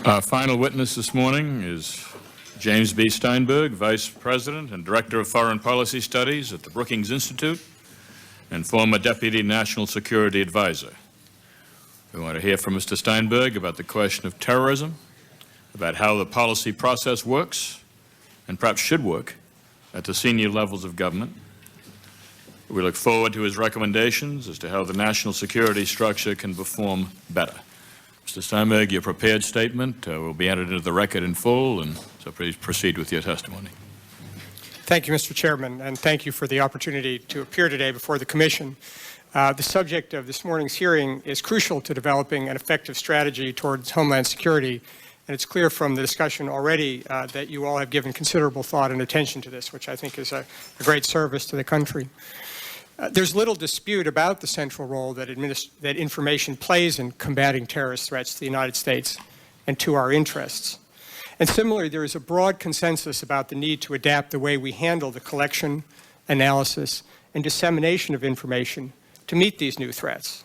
Our final witness this morning is James B. Steinberg, Vice President and Director of Foreign Policy Studies at the Brookings Institute and former Deputy National Security Advisor. We want to hear from Mr. Steinberg about the question of terrorism, about how the policy process works, and perhaps should work, at the senior levels of government. We look forward to his recommendations as to how the national security structure can perform better. Mr. Steinberg, your prepared statement will be entered into the record in full, and so please proceed with your testimony. Thank you, Mr. Chairman, and thank you for the opportunity to appear today before the Commission. The subject of this morning's hearing is crucial to developing an effective strategy towards Homeland Security, and it's clear from the discussion already that you all have given considerable thought and attention to this, which I think is a great service to the country. There's little dispute about the central role that information plays in combating terrorist threats to the United States and to our interests. And similarly, there is a broad consensus about the need to adapt the way we handle the collection, analysis, and dissemination of information to meet these new threats.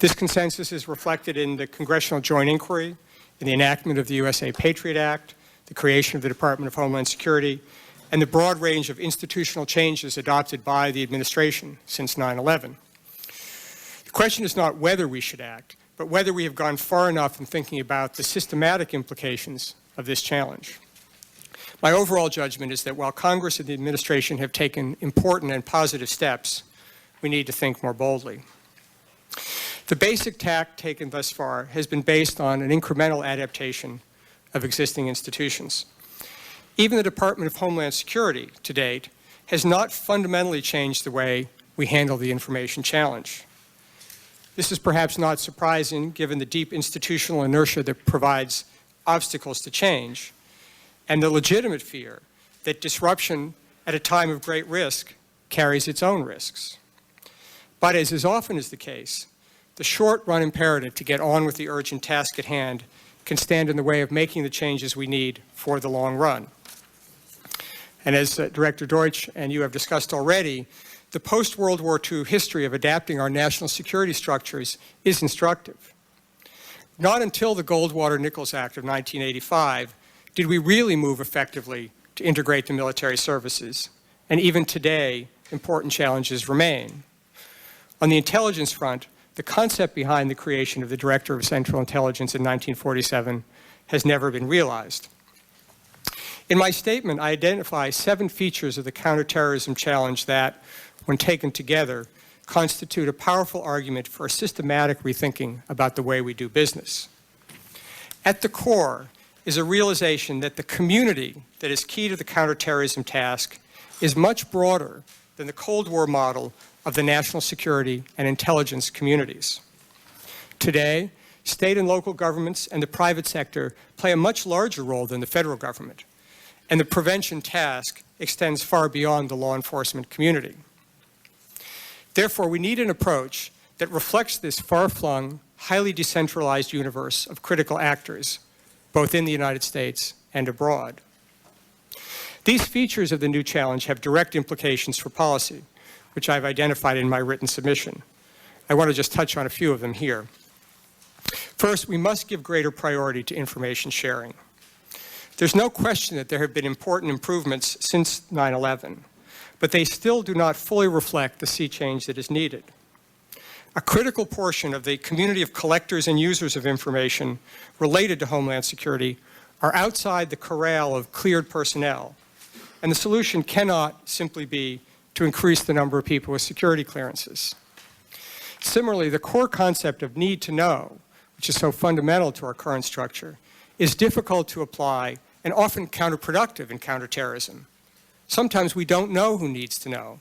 This consensus is reflected in the Congressional Joint Inquiry, in the enactment of the USA Patriot Act, the creation of the Department of Homeland Security, and the broad range of institutional changes adopted by the administration since 9/11. The question is not whether we should act, but whether we have gone far enough in thinking about the systematic implications of this challenge. My overall judgment is that while Congress and the administration have taken important and positive steps, we need to think more boldly. The basic tack taken thus far has been based on an incremental adaptation of existing institutions. Even the Department of Homeland Security, to date, has not fundamentally changed the way we handle the information challenge. This is perhaps not surprising, given the deep institutional inertia that provides obstacles to change, and the legitimate fear that disruption at a time of great risk carries its own risks. But as is often is the case, the short-run imperative to get on with the urgent task at hand can stand in the way of making the changes we need for the long run. And as Director Deutsch and you have discussed already, the post-World War II history of adapting our national security structures is instructive. Not until the Goldwater-Nichols Act of 1985 did we really move effectively to integrate the military services, and even today, important challenges remain. On the intelligence front, the concept behind the creation of the Director of Central Intelligence in 1947 has never been realized. In my statement, I identify 7 features of the counterterrorism challenge that, when taken together, constitute a powerful argument for a systematic rethinking about the way we do business. At the core is a realization that the community that is key to the counterterrorism task is much broader than the Cold War model of the national security and intelligence communities. Today, state and local governments and the private sector play a much larger role than the federal government, and the prevention task extends far beyond the law enforcement community. Therefore, we need an approach that reflects this far-flung, highly decentralized universe of critical actors, both in the United States and abroad. These features of the new challenge have direct implications for policy, which I've identified in my written submission. I want to just touch on a few of them here. First, we must give greater priority to information sharing. There's no question that there have been important improvements since 9/11, but they still do not fully reflect the sea change that is needed. A critical portion of the community of collectors and users of information related to Homeland Security are outside the corral of cleared personnel, and the solution cannot simply be to increase the number of people with security clearances. Similarly, the core concept of need to know, which is so fundamental to our current structure, is difficult to apply and often counterproductive in counterterrorism. Sometimes we don't know who needs to know,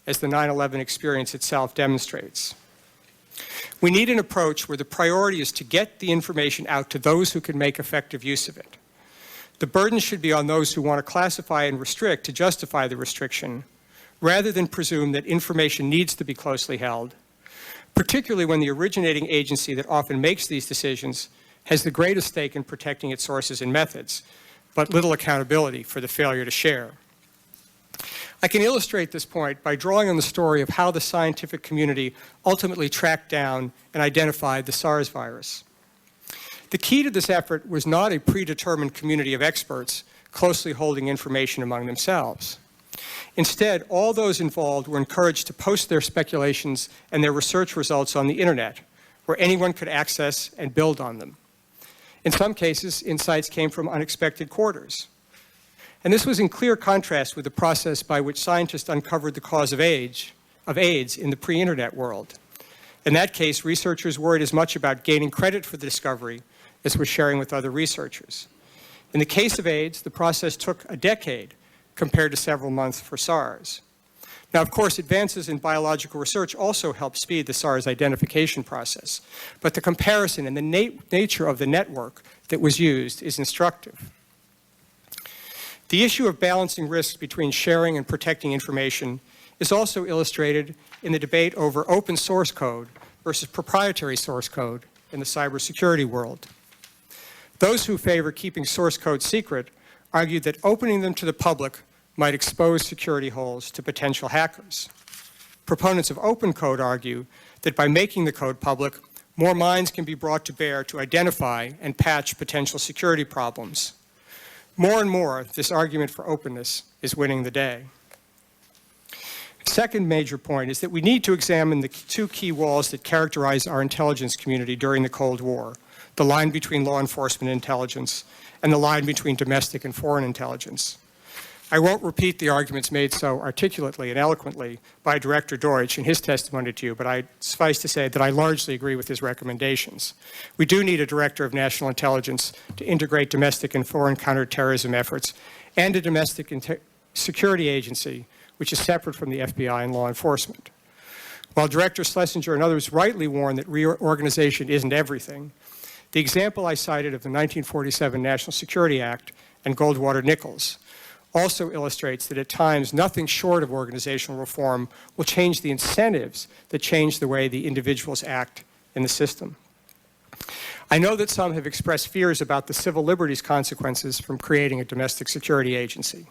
as the 9/11 experience itself demonstrates. We need an approach where the priority is to get the information out to those who can make effective use of it. The burden should be on those who want to classify and restrict to justify the restriction, rather than presume that information needs to be closely held, particularly when the originating agency that often makes these decisions has the greatest stake in protecting its sources and methods, but little accountability for the failure to share. I can illustrate this point by drawing on the story of how the scientific community ultimately tracked down and identified the SARS virus. The key to this effort was not a predetermined community of experts closely holding information among themselves. Instead, all those involved were encouraged to post their speculations and their research results on the internet, where anyone could access and build on them. In some cases, insights came from unexpected quarters. And this was in clear contrast with the process by which scientists uncovered the cause of AIDS in the pre-internet world. In that case, researchers worried as much about gaining credit for the discovery as with sharing with other researchers. In the case of AIDS, the process took a decade compared to several months for SARS. Now, of course, advances in biological research also helped speed the SARS identification process, but the comparison and the nature of the network that was used is instructive. The issue of balancing risks between sharing and protecting information is also illustrated in the debate over open source code versus proprietary source code in the cybersecurity world. Those who favor keeping source code secret argue that opening them to the public might expose security holes to potential hackers. Proponents of open code argue that by making the code public, more minds can be brought to bear to identify and patch potential security problems. More and more, this argument for openness is winning the day. Second major point is that we need to examine the two key walls that characterize our intelligence community during the Cold War, the line between law enforcement intelligence and the line between domestic and foreign intelligence. I won't repeat the arguments made so articulately and eloquently by Director Deutsch in his testimony to you, but suffice to say that I largely agree with his recommendations. We do need a Director of National Intelligence to integrate domestic and foreign counterterrorism efforts, and a domestic security agency which is separate from the FBI and law enforcement. While Director Schlesinger and others rightly warn that reorganization isn't everything, the example I cited of the 1947 National Security Act and Goldwater-Nichols also illustrates that at times nothing short of organizational reform will change the incentives that change the way the individuals act in the system. I know that some have expressed fears about the civil liberties consequences from creating a domestic security agency.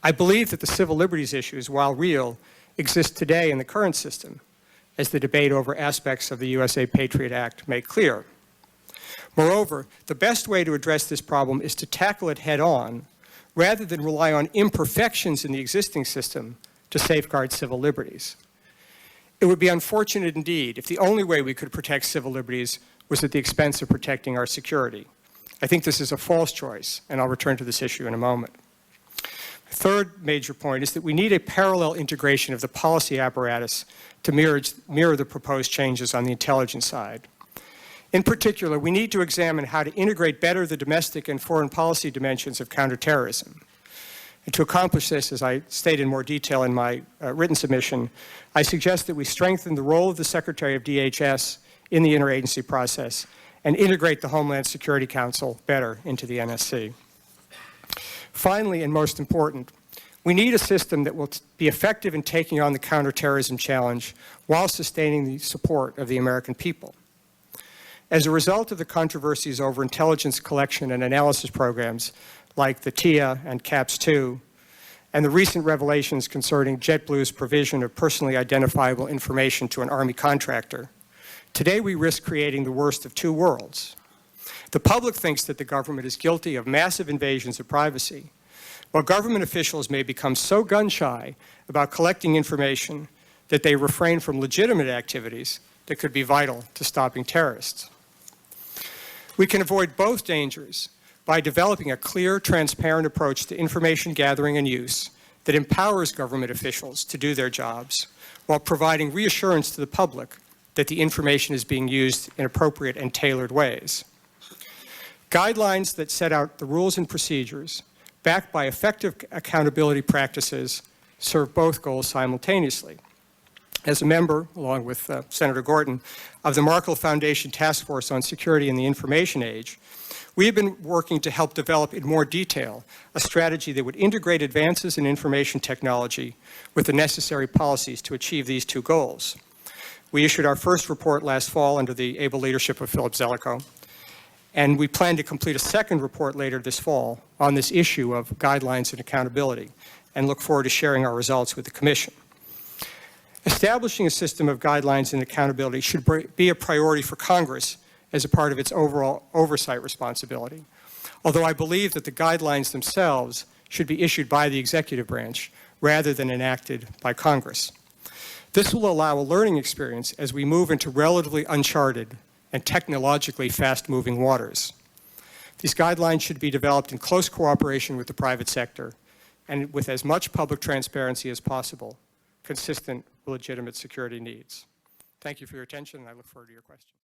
I believe that the civil liberties issues, while real, exist today in the current system, as the debate over aspects of the USA Patriot Act make clear. Moreover, the best way to address this problem is to tackle it head-on, rather than rely on imperfections in the existing system to safeguard civil liberties. It would be unfortunate indeed if the only way we could protect civil liberties was at the expense of protecting our security. I think this is a false choice, and I'll return to this issue in a moment. The third major point is that we need a parallel integration of the policy apparatus to mirror the proposed changes on the intelligence side. In particular, we need to examine how to integrate better the domestic and foreign policy dimensions of counterterrorism. And to accomplish this, as I state in more detail in my written submission, I suggest that we strengthen the role of the Secretary of DHS in the interagency process and integrate the Homeland Security Council better into the NSC. Finally, and most important, we need a system that will be effective in taking on the counterterrorism challenge while sustaining the support of the American people. As a result of the controversies over intelligence collection and analysis programs like the TIA and CAPS-2, and the recent revelations concerning JetBlue's provision of personally identifiable information to an Army contractor, today we risk creating the worst of two worlds. The public thinks that the government is guilty of massive invasions of privacy, while government officials may become so gun-shy about collecting information that they refrain from legitimate activities that could be vital to stopping terrorists. We can avoid both dangers by developing a clear, transparent approach to information gathering and use that empowers government officials to do their jobs while providing reassurance to the public that the information is being used in appropriate and tailored ways. Guidelines that set out the rules and procedures, backed by effective accountability practices, serve both goals simultaneously. As a member, along with Senator Gorton, of the Markle Foundation Task Force on Security in the Information Age, we have been working to help develop in more detail a strategy that would integrate advances in information technology with the necessary policies to achieve these two goals. We issued our first report last fall under the able leadership of Philip Zelikow, and we plan to complete a second report later this fall on this issue of guidelines and accountability, and look forward to sharing our results with the Commission. Establishing a system of guidelines and accountability should be a priority for Congress as a part of its overall oversight responsibility. Although I believe that the guidelines themselves should be issued by the executive branch rather than enacted by Congress. This will allow a learning experience as we move into relatively uncharted and technologically fast-moving waters. These guidelines should be developed in close cooperation with the private sector and with as much public transparency as possible, consistent with legitimate security needs. Thank you for your attention, and I look forward to your questions.